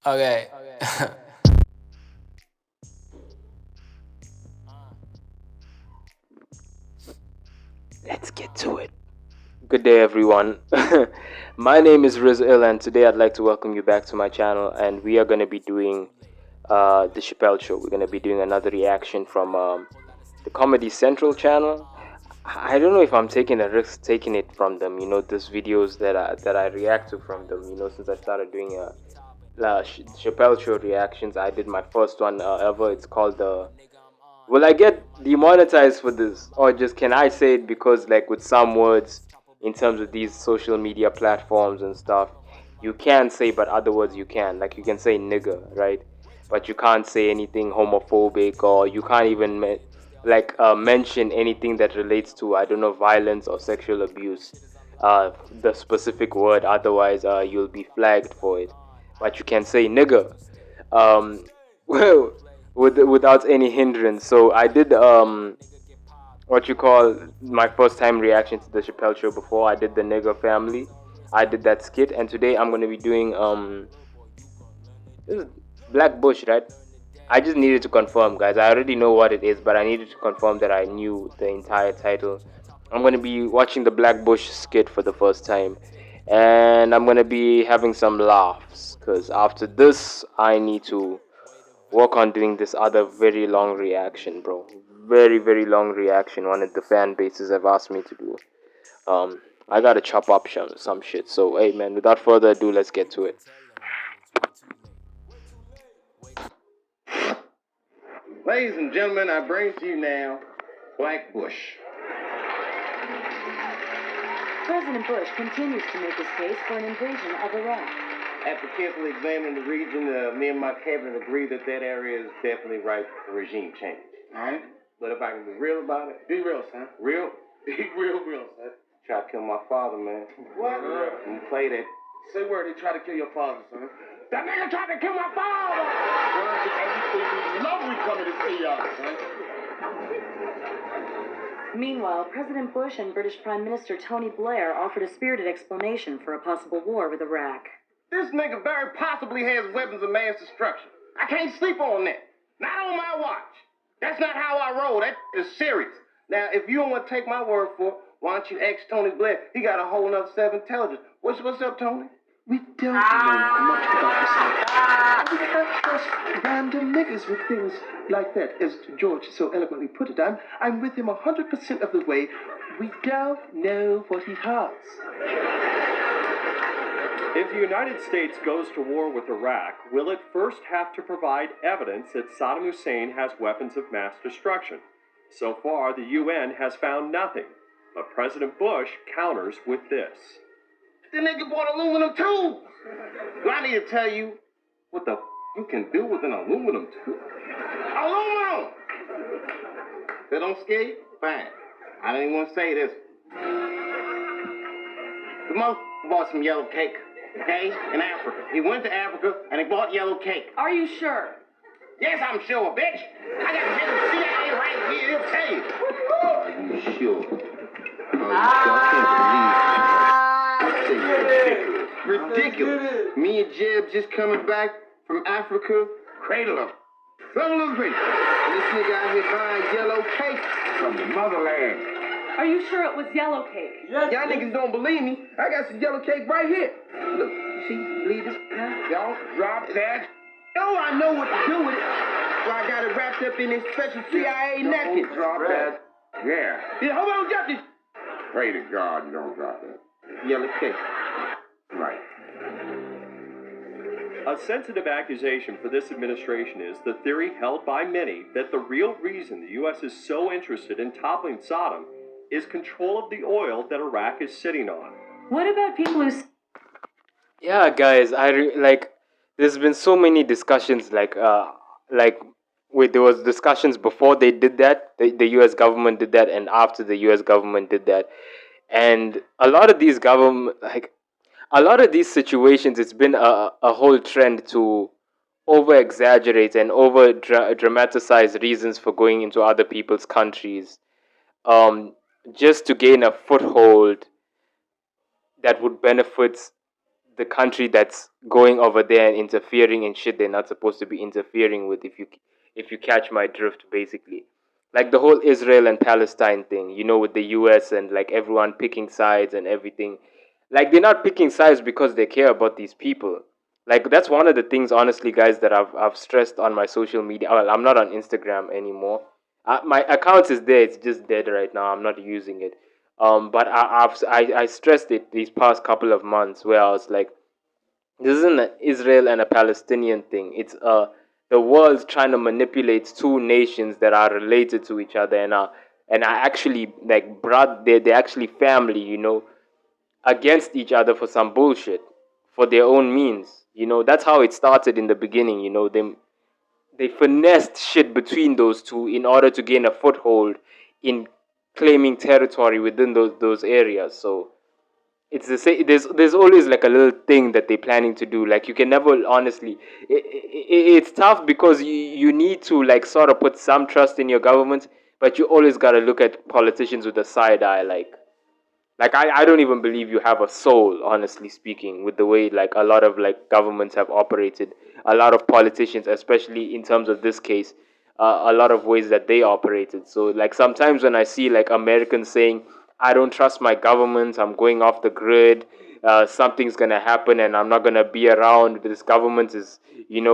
Okay. Let's get to it. Good day, everyone. My name is Rizal, and today I'd like to welcome you back to my channel. And we are going to be doing the Chappelle Show. We're going to be doing another reaction from the Comedy Central channel. I don't know if I'm taking a risk taking it from them. You know, these videos that I react to from them. You know, since I started doing Chappelle Show reactions, I did my first one ever. It's called the Will I get demonetized for this? Or just can I say it because, like, with some words in terms of these social media platforms and stuff, you can say, but other words you can. Like, you can say nigger, right? But you can't say anything homophobic, or you can't even, mention anything that relates to, I don't know, violence or sexual abuse. The specific word, otherwise, you'll be flagged for it. But you can say nigger. Um, well, without any hindrance. So I did what you call my first time reaction to the Chappelle Show before. I did the nigger family. I did that skit, and today I'm gonna be doing this is Black Bush, right? I just needed to confirm, guys. I already know what it is, but I needed to confirm that I knew the entire title. I'm gonna be watching the Black Bush skit for the first time, and I'm gonna be having some laughs because after this, I need to work on doing this other very long reaction, bro. Very, very long reaction. One of the fan bases have asked me to do. I gotta chop up some shit. So, hey, man, without further ado, let's get to it. Ladies and gentlemen, I bring to you now Black Bush. President Bush continues to make his case for an invasion of Iraq. After carefully examining the region, me and my cabinet agree that area is definitely ripe for regime change. All right. But if I can be real about it, Be real, son. real, Be real, son. try to kill my father, man. What? And play that. Say word, they try to kill your father, son. That nigga tried to kill my father! Word to everything we love, we coming to see y'all, son. Meanwhile, President Bush and British Prime Minister Tony Blair offered a spirited explanation for a possible war with Iraq. This nigga very possibly has weapons of mass destruction. I can't sleep on that. Not on my watch. That's not how I roll. That is serious. Now, if you don't want to take my word for it, why don't you ask Tony Blair? He got a whole nother set of intelligence. What's up, Tony? We don't know much about this. We can't trust random niggas with things like that, as George so eloquently put it. I'm with him 100% of the way. We don't know what he has. If the United States goes to war with Iraq, will it first have to provide evidence that Saddam Hussein has weapons of mass destruction? So far, the UN has found nothing, but President Bush counters with this. The nigga bought aluminum tubes. Do I need to tell you what the you can do with an aluminum tube? Aluminum! That don't scare you? Fine. I didn't even want to say this. The mother bought some yellow cake, okay, in Africa. He went to Africa and he bought yellow cake. Are you sure? Yes, I'm sure, bitch. I got to get the CIA right here. He'll tell you. Are you sure? I can't believe it. Ridiculous. Me and Jeb just coming back from Africa, cradle of celebration. And this nigga out here buying yellow cake from the motherland. Are you sure it was yellow cake? Y'all niggas don't believe me. I got some yellow cake right here. Look, you see, believe this? Don't drop that. Oh, I know what to do with it. So I got it wrapped up in this special CIA napkin. Don't drop that. Yeah. Yeah, hold on, drop this. Pray to God you don't drop that. Yellow cake. Right. A sensitive accusation for this administration is the theory held by many that the real reason the U.S. is so interested in toppling Saddam is control of the oil that Iraq is sitting on. What about people who... Yeah, guys, there's been so many discussions, there was discussions before they did that, the U.S. government did that, and after the U.S. government did that, and a lot of these situations, it's been a whole trend to over exaggerate and over dramatize reasons for going into other people's countries, just to gain a foothold that would benefit the country that's going over there and interfering in shit they're not supposed to be interfering with. If you catch my drift, basically, like the whole Israel and Palestine thing, with the U.S. and like everyone picking sides and everything. Like they're not picking sides because they care about these people. Like that's one of the things, honestly, guys, that I've stressed on my social media. Well, I'm not on Instagram anymore. My account is there; it's just dead right now. I'm not using it. But I stressed it these past couple of months, where I was like, this isn't an Israel and a Palestinian thing. It's the world's trying to manipulate two nations that are related to each other and are actually like they're actually family, against each other for some bullshit, for their own means. That's how it started in the beginning. They finessed shit between those two in order to gain a foothold in claiming territory within those areas. So it's the same. There's always like a little thing that they're planning to do. Like you can never honestly. It's tough because you need to like sort of put some trust in your government, but you always gotta look at politicians with a side eye. Like I don't even believe you have a soul, honestly speaking, with the way like a lot of like governments have operated, a lot of politicians, especially in terms of this case, a lot of ways that they operated. So like sometimes when I see like Americans saying, I don't trust my government, I'm going off the grid, something's gonna happen and I'm not gonna be around, this government is,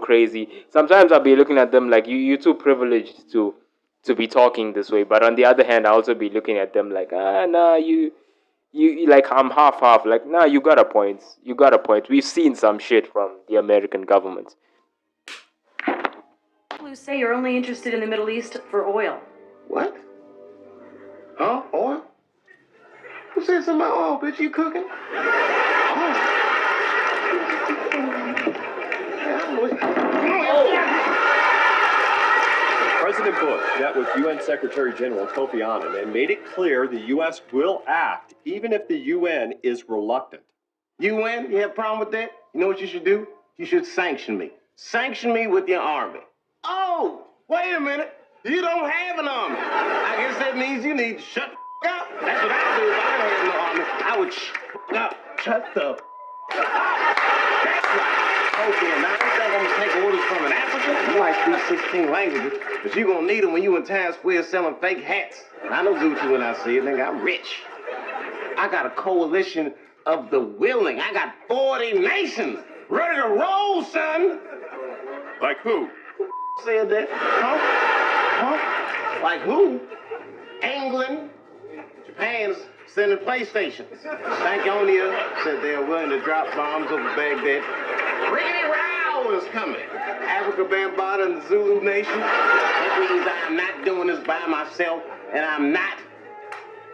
crazy. Sometimes I'll be looking at them like you're too privileged to be talking this way. But on the other hand, I also be looking at them like, nah, like I'm half. Like, nah, you got a point. You got a point. We've seen some shit from the American government. You say you're only interested in the Middle East for oil. What? Huh? Oil? Who said something about oil, bitch? You cooking? Oh. President Bush met with UN Secretary General Kofi Annan and made it clear the U.S. will act even if the UN is reluctant. UN, you have a problem with that? You know what you should do? You should sanction me. Sanction me with your army. Oh, wait a minute. You don't have an army. I guess that means you need to shut the up. That's what I do if I don't have no army. I would shut the up. That's right. Okay, now I think I'm gonna take orders from an African. You might speak 16 languages, but you gonna need them when you in Times Square selling fake hats. I know Gucci when I see it, nigga. I'm rich. I got a coalition of the willing. I got 40 nations ready to roll, son. Like who? Said that? Huh? Like who? England. Japan's sending PlayStations. Stankonia said they are willing to drop bombs over Baghdad. Rickety Row is coming. Africa, Bambaataa, and the Zulu Nation. That means I'm not doing this by myself, and I'm not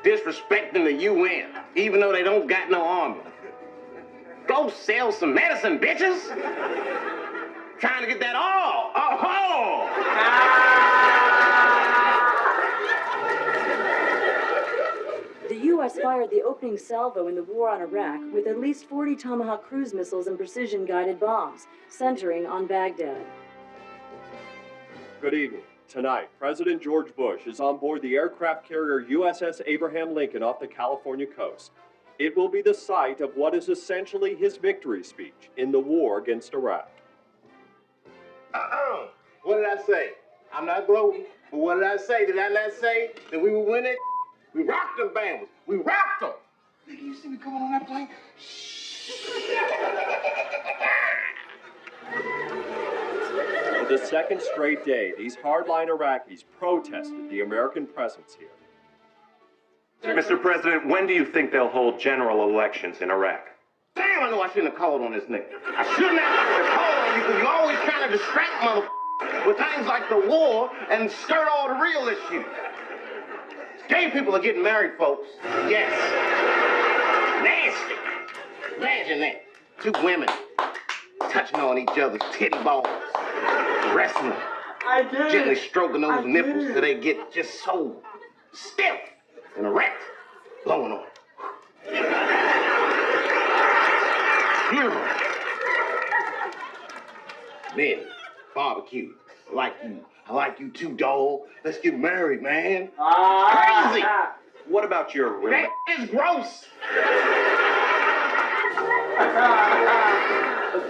disrespecting the UN, even though they don't got no army. Go sell some medicine, bitches. Trying to get that all. Oh! The U.S. fired the opening salvo in the war on Iraq with at least 40 Tomahawk cruise missiles and precision-guided bombs, centering on Baghdad. Good evening. Tonight, President George Bush is on board the aircraft carrier USS Abraham Lincoln off the California coast. It will be the site of what is essentially his victory speech in the war against Iraq. What did I say? I'm not gloating, but what did I say? Did I not say that we would win it? We rocked them bambas. We rocked them. Nigga, you see me coming on that plane? For the second straight day, these hardline Iraqis protested the American presence here. Mr. President, when do you think they'll hold general elections in Iraq? Damn, I know I shouldn't have called on this nigga. I shouldn't have called on you because you're always trying to distract motherfuckers with things like the war and skirt all the real issues. Gay people are getting married, folks. Yes. Nasty. Imagine that. Two women touching on each other's titty balls. Wrestling. I did. Gently stroking those nipples till they get just so stiff and erect. Blowing on. Men, barbecue. I like you too, dog. Let's get married, man. Crazy. What about your That is gross.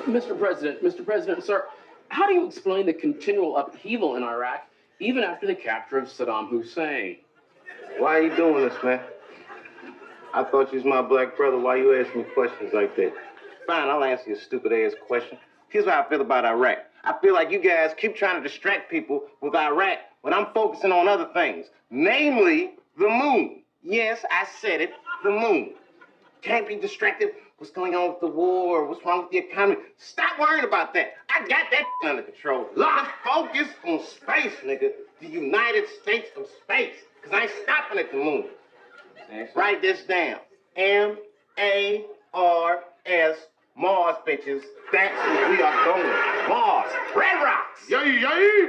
Mr. President, sir, how do you explain the continual upheaval in Iraq even after the capture of Saddam Hussein? Why are you doing this, man? I thought you was my black brother. Why you asking me questions like that? Fine, I'll answer your stupid ass question. Here's how I feel about Iraq. I feel like you guys keep trying to distract people with Iraq when I'm focusing on other things, namely the moon. Yes, I said it, the moon. Can't be distracted. What's going on with the war? What's wrong with the economy? Stop worrying about that. I got that under control. Let's focus on space, nigga. The United States of space. Because I ain't stopping at the moon. Write this down. M-A-R-S. Mars, bitches. That's where we are going. Mars. Red rocks. Yay, yay!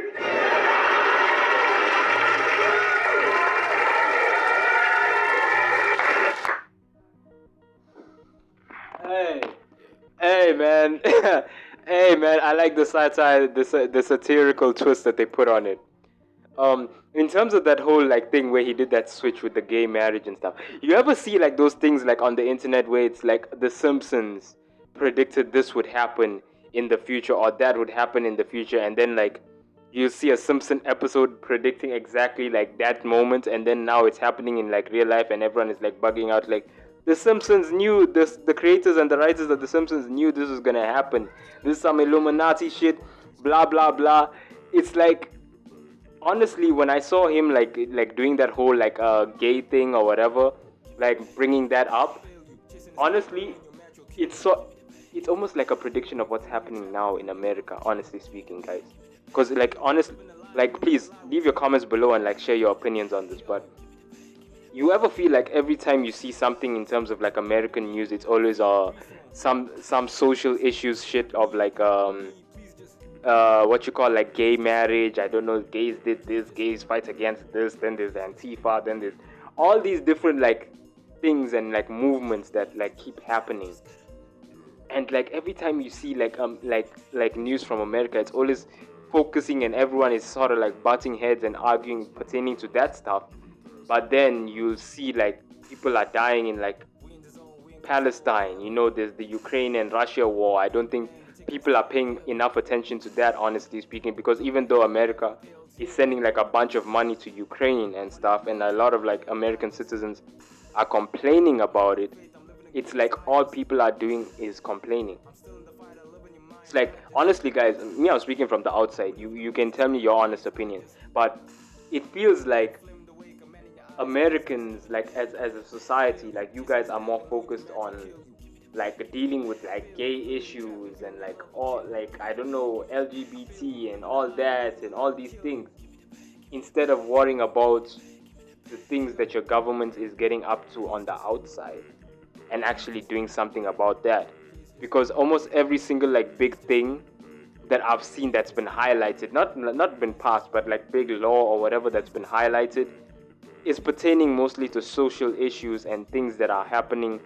Hey, man. Hey, man. I like the satire, the satirical twist that they put on it. In terms of that whole like thing where he did that switch with the gay marriage and stuff, you ever see like those things like on the internet where it's like The Simpsons predicted this would happen in the future or that would happen in the future, and then like you see a Simpson episode predicting exactly like that moment, and then now it's happening in like real life, and everyone is like bugging out like The Simpsons knew this, the creators and the writers of The Simpsons knew this was gonna happen. This is some Illuminati shit, blah blah blah. It's like, honestly, when I saw him like doing that whole like gay thing or whatever, like bringing that up, honestly, it's almost like a prediction of what's happening now in America, honestly speaking, guys. Because like honestly, like please leave your comments below and like share your opinions on this. But you ever feel like every time you see something in terms of like American news, it's always some social issues shit of like what you call like gay marriage, I don't know, gays did this, gays fight against this, then there's Antifa, then there's all these different like things and like movements that like keep happening. And like every time you see like news from America, it's always focusing and everyone is sort of like butting heads and arguing pertaining to that stuff. But then you'll see like people are dying in like Palestine, you know, there's the Ukraine and Russia war. I don't think people are paying enough attention to that, honestly speaking, because even though America is sending like a bunch of money to Ukraine and stuff, and a lot of like American citizens are complaining about it, it's like all people are doing is complaining. It's like, honestly guys, me, I'm speaking from the outside, you can tell me your honest opinion, but it feels like Americans, like as a society, like you guys are more focused on like dealing with like gay issues and like all like I don't know, LGBT and all that and all these things, instead of worrying about the things that your government is getting up to on the outside and actually doing something about that. Because almost every single like big thing that I've seen that's been highlighted, not been passed, but like big law or whatever that's been highlighted, is pertaining mostly to social issues and things that are happening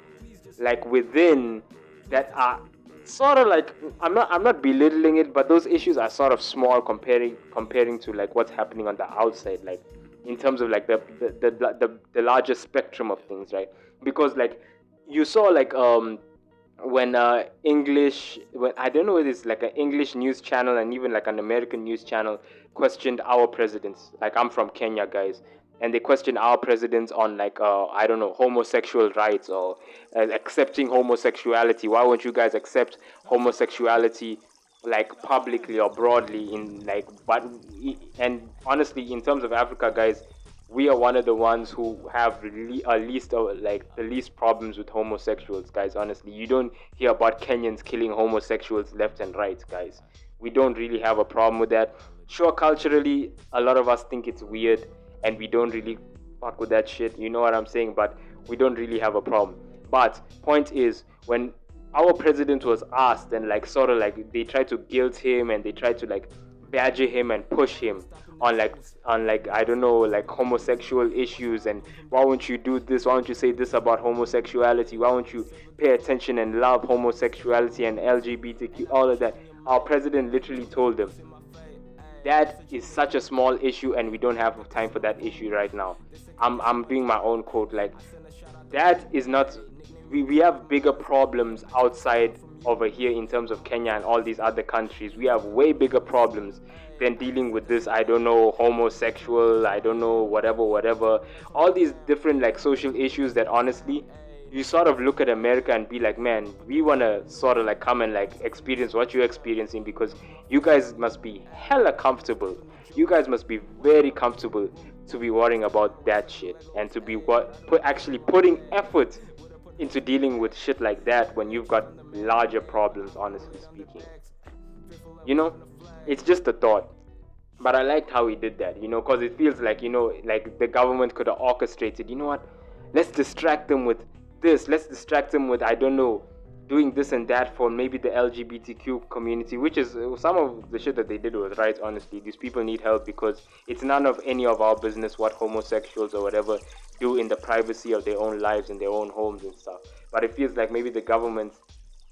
like within, that are sort of like, I'm not belittling it, but those issues are sort of small comparing to like what's happening on the outside, like in terms of like the larger spectrum of things, right? Because like you saw like when English, when I don't know whether it's like an English news channel and even like an American news channel questioned our presidents. Like I'm from Kenya, guys, and they questioned our presidents on like I don't know, homosexual rights or accepting homosexuality. Why won't you guys accept homosexuality like publicly or broadly in like, but and honestly in terms of Africa, guys, we are one of the ones who have least like the least problems with homosexuals, guys. Honestly, you don't hear about Kenyans killing homosexuals left and right, guys. We don't really have a problem with that. Sure, culturally a lot of us think it's weird and we don't really fuck with that shit, you know what I'm saying, but we don't really have a problem. But point is, when our president was asked and like sort of like they tried to guilt him and they tried to like badger him and push him on like I don't know, like homosexual issues, and why won't you do this, why won't you say this about homosexuality, why won't you pay attention and love homosexuality and LGBTQ, all of that, our president literally told them that is such a small issue and we don't have time for that issue right now. I'm doing my own quote, like that is not we have bigger problems outside over here in terms of Kenya and all these other countries. We have way bigger problems than dealing with this, I don't know, homosexual, I don't know, whatever, all these different like social issues that honestly you sort of look at America and be like, man, we want to sort of like come and like experience what you're experiencing, because you guys must be hella comfortable. You guys must be very comfortable to be worrying about that shit and to be actually putting effort into dealing with shit like that when you've got larger problems, honestly speaking. You know, it's just a thought. But I liked how he did that, you know, because it feels like, you know, like the government could have orchestrated, you know what, let's distract them with this, let's distract them with, I don't know, doing this and that for maybe the LGBTQ community, which is some of the shit that they did was right, honestly. These people need help because it's none of any of our business what homosexuals or whatever do in the privacy of their own lives in their own homes and stuff. But it feels like maybe the government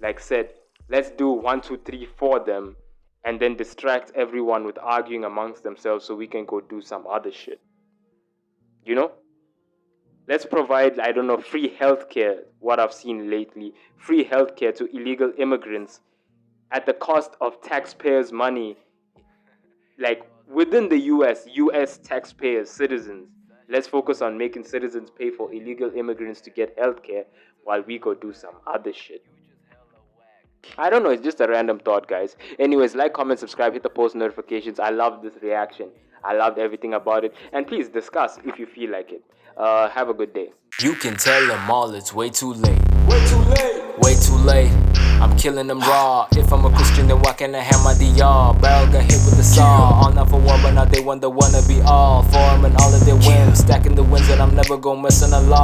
like said, let's do 1, 2, 3 for them, and then distract everyone with arguing amongst themselves so we can go do some other shit. You know? Let's provide, I don't know, free healthcare, what I've seen lately, free healthcare to illegal immigrants at the cost of taxpayers' money, like within the US taxpayers, citizens. Let's focus on making citizens pay for illegal immigrants to get healthcare while we go do some other shit. I don't know, it's just a random thought, guys. Anyways, like, comment, subscribe, hit the post notifications. I love this reaction. I loved everything about it. And please discuss if you feel like it. Have a good day. You can tell them all it's way too late. Way too late. Way too late. I'm killing them raw. If I'm a Christian, then why can't I have my DR? Barrel got hit with the saw. All not for war, but now they wanna be all for 'em and all of their whims. Stacking the wins that I'm never gonna miss in a law.